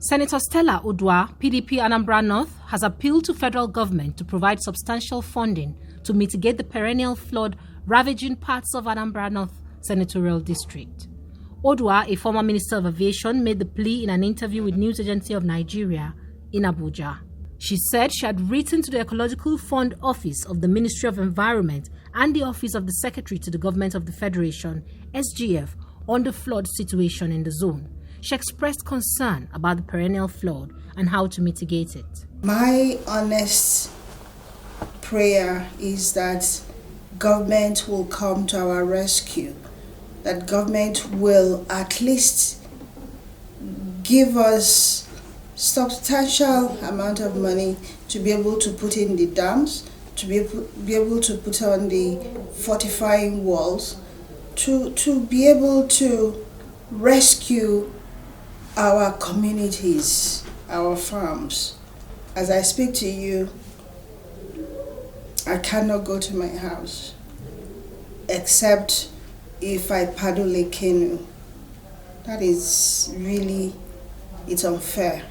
Senator Stella Oduah, PDP-Anambra North, has appealed to federal government to provide substantial funding to mitigate the perennial flood ravaging parts of Anambra North Senatorial District. Oduah, a former Minister of Aviation, made the plea in an interview with News Agency of Nigeria in Abuja. She said she had written to the Ecological Fund Office of the Ministry of Environment and the Office of the Secretary to the Government of the Federation, SGF, on the flood situation in the zone. She expressed concern about the perennial flood and how to mitigate it. My honest prayer is that government will come to our rescue, that government will at least give us substantial amount of money to be able to put in the dams, to be able to put on the fortifying walls, to be able to rescue our communities, our farms. As I speak to you, I cannot go to my house except if I paddle a canoe. That is really, it's unfair.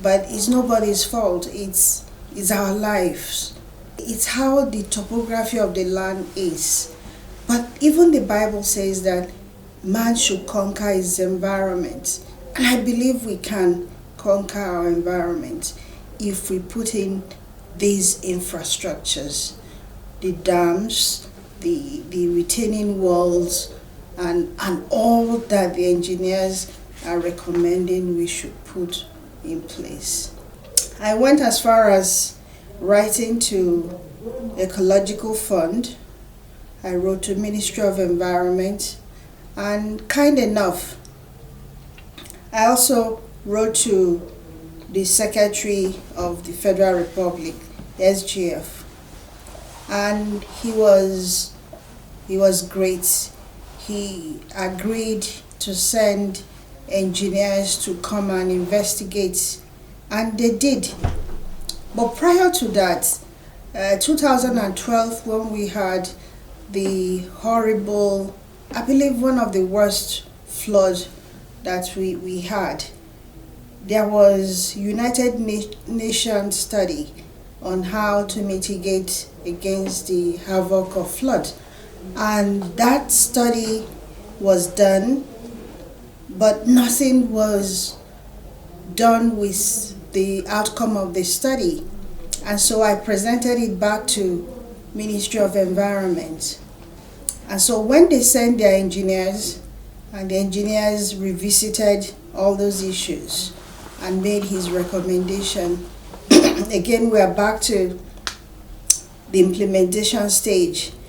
But it's nobody's fault, it's our lives. It's how the topography of the land is. But even the Bible says that man should conquer his environment. And I believe we can conquer our environment if we put in these infrastructures, the dams, the retaining walls, and all that the engineers are recommending we should put in place. I went as far as writing to Ecological Fund. I wrote to Ministry of Environment, and kind enough, I also wrote to the Secretary of the Federal Republic, SGF, and he was great. He agreed to send engineers to come and investigate, and they did. But prior to that, 2012, when we had the horrible, I believe one of the worst floods that we had, there was United Nations study on how to mitigate against the havoc of flood. And that study was done, but nothing was done with the outcome of the study. And so I presented it back to Ministry of Environment. And so when they sent their engineers, and the engineers revisited all those issues and made his recommendation, again we are back to the implementation stage.